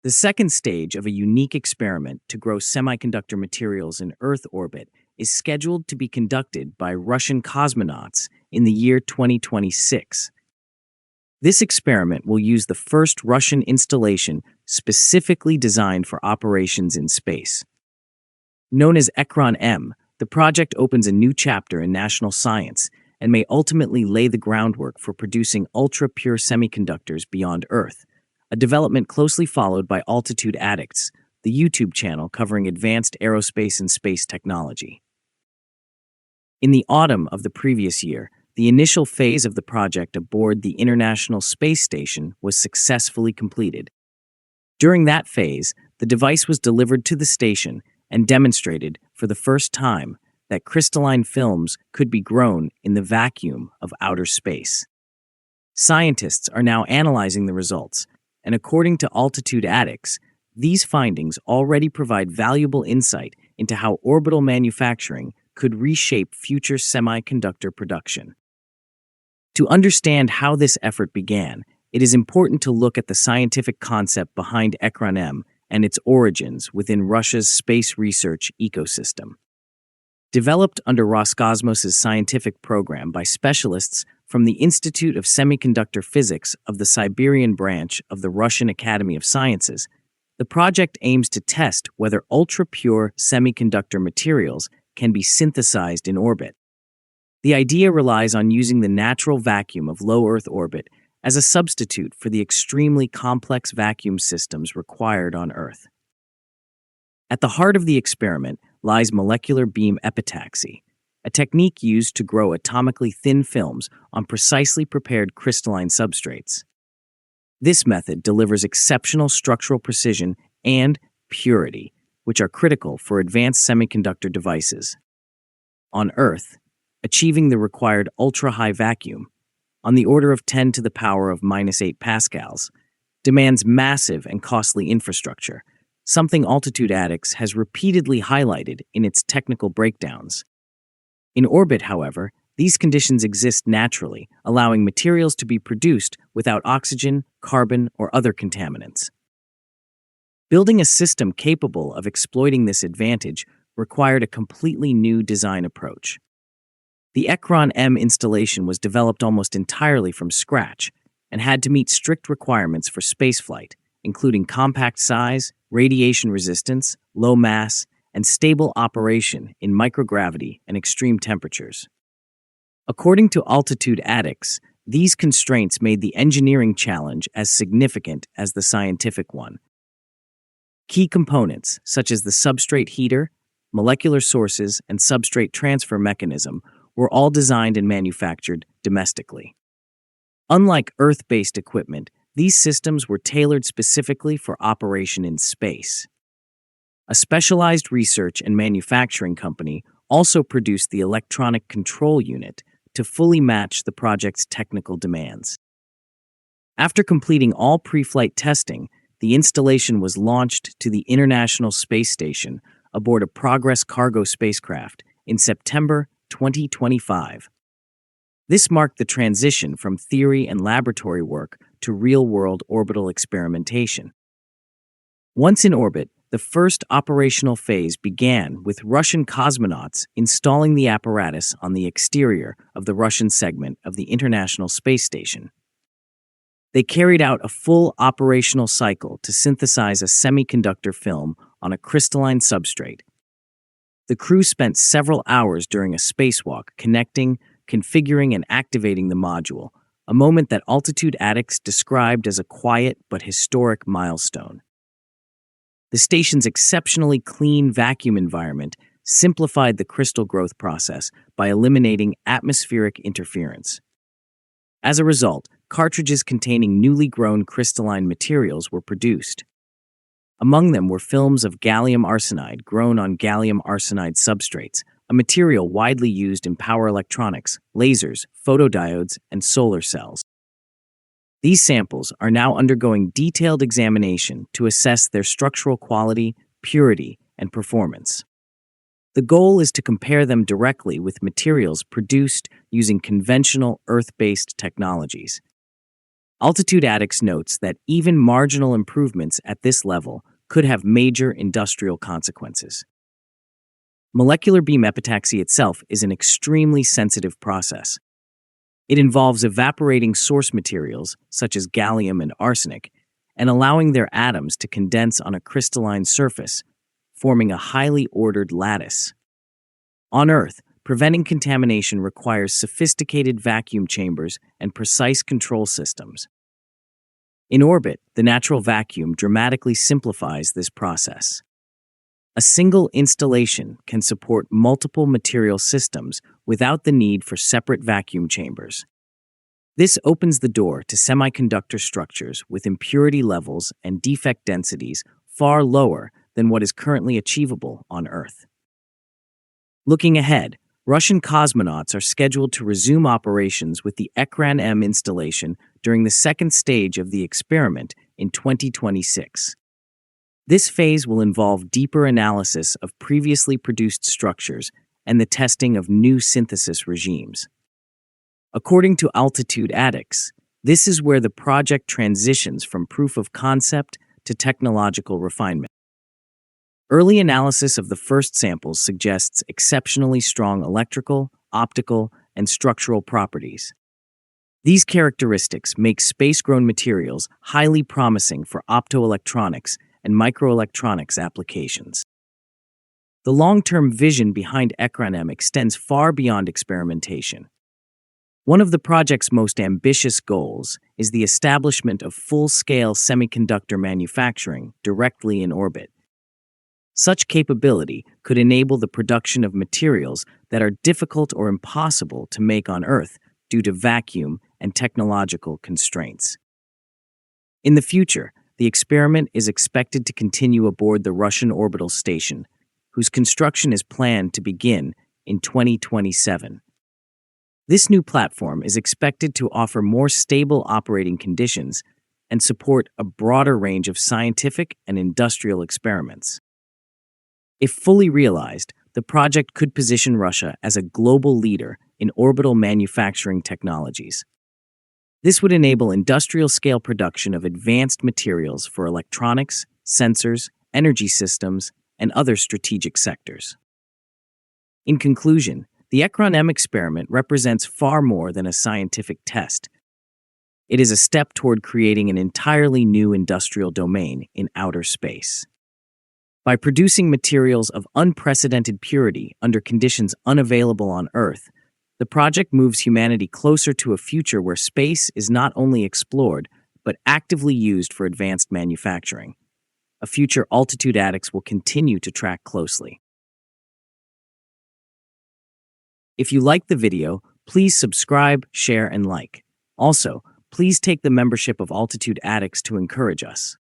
The second stage of a unique experiment to grow semiconductor materials in Earth orbit is scheduled to be conducted by Russian cosmonauts in the year 2026. This experiment will use the first Russian installation specifically designed for operations in space. Known as Echron M, the project opens a new chapter in national science and may ultimately lay the groundwork for producing ultra-pure semiconductors beyond Earth, a development closely followed by Altitude Addicts, the YouTube channel covering advanced aerospace and space technology. In the autumn of the previous year, the initial phase of the project aboard the International Space Station was successfully completed. During that phase, the device was delivered to the station and demonstrated, for the first time, that crystalline films could be grown in the vacuum of outer space. Scientists are now analyzing the results, and according to Altitude Addicts, these findings already provide valuable insight into how orbital manufacturing could reshape future semiconductor production. To understand how this effort began, it is important to look at the scientific concept behind Echron M and its origins within Russia's space research ecosystem. Developed under Roscosmos's scientific program by specialists from the Institute of Semiconductor Physics of the Siberian Branch of the Russian Academy of Sciences, the project aims to test whether ultra-pure semiconductor materials can be synthesized in orbit. The idea relies on using the natural vacuum of low Earth orbit as a substitute for the extremely complex vacuum systems required on Earth. At the heart of the experiment lies molecular beam epitaxy, a technique used to grow atomically thin films on precisely prepared crystalline substrates. This method delivers exceptional structural precision and purity, which are critical for advanced semiconductor devices. On Earth, achieving the required ultra-high vacuum, on the order of 10 to the power of -8 pascals, demands massive and costly infrastructure, something Altitude Addicts has repeatedly highlighted in its technical breakdowns. In orbit, however, these conditions exist naturally, allowing materials to be produced without oxygen, carbon, or other contaminants. Building a system capable of exploiting this advantage required a completely new design approach. The Echron M installation was developed almost entirely from scratch and had to meet strict requirements for spaceflight, including compact size, radiation resistance, low mass, and stable operation in microgravity and extreme temperatures. According to Altitude Addicts, these constraints made the engineering challenge as significant as the scientific one. Key components, such as the substrate heater, molecular sources, and substrate transfer mechanism, were all designed and manufactured domestically. Unlike Earth-based equipment, these systems were tailored specifically for operation in space. A specialized research and manufacturing company also produced the electronic control unit to fully match the project's technical demands. After completing all pre-flight testing, the installation was launched to the International Space Station aboard a Progress cargo spacecraft in September 2025. This marked the transition from theory and laboratory work to real-world orbital experimentation. Once in orbit, the first operational phase began with Russian cosmonauts installing the apparatus on the exterior of the Russian segment of the International Space Station. They carried out a full operational cycle to synthesize a semiconductor film on a crystalline substrate. The crew spent several hours during a spacewalk connecting, configuring, and activating the module, a moment that Altitude Addicts described as a quiet but historic milestone. The station's exceptionally clean vacuum environment simplified the crystal growth process by eliminating atmospheric interference. As a result, cartridges containing newly grown crystalline materials were produced. Among them were films of gallium arsenide grown on gallium arsenide substrates, a material widely used in power electronics, lasers, photodiodes, and solar cells. These samples are now undergoing detailed examination to assess their structural quality, purity, and performance. The goal is to compare them directly with materials produced using conventional Earth-based technologies. Altitude Addicts notes that even marginal improvements at this level could have major industrial consequences. Molecular beam epitaxy itself is an extremely sensitive process. It involves evaporating source materials, such as gallium and arsenic, and allowing their atoms to condense on a crystalline surface, forming a highly ordered lattice. On Earth, preventing contamination requires sophisticated vacuum chambers and precise control systems. In orbit, the natural vacuum dramatically simplifies this process. A single installation can support multiple material systems without the need for separate vacuum chambers. This opens the door to semiconductor structures with impurity levels and defect densities far lower than what is currently achievable on Earth. Looking ahead, Russian cosmonauts are scheduled to resume operations with the Echron M installation during the second stage of the experiment in 2026. This phase will involve deeper analysis of previously produced structures and the testing of new synthesis regimes. According to Altitude Addicts, this is where the project transitions from proof of concept to technological refinement. Early analysis of the first samples suggests exceptionally strong electrical, optical, and structural properties. These characteristics make space-grown materials highly promising for optoelectronics and microelectronics applications. The long-term vision behind Echron M extends far beyond experimentation. One of the project's most ambitious goals is the establishment of full-scale semiconductor manufacturing directly in orbit. Such capability could enable the production of materials that are difficult or impossible to make on Earth due to vacuum and technological constraints. In the future, the experiment is expected to continue aboard the Russian orbital station, whose construction is planned to begin in 2027. This new platform is expected to offer more stable operating conditions and support a broader range of scientific and industrial experiments. If fully realized, the project could position Russia as a global leader in orbital manufacturing technologies. This would enable industrial-scale production of advanced materials for electronics, sensors, energy systems, and other strategic sectors. In conclusion, the Echron M experiment represents far more than a scientific test. It is a step toward creating an entirely new industrial domain in outer space. By producing materials of unprecedented purity under conditions unavailable on Earth, the project moves humanity closer to a future where space is not only explored, but actively used for advanced manufacturing. A future Altitude Addicts will continue to track closely. If you liked the video, please subscribe, share, and like. Also, please take the membership of Altitude Addicts to encourage us.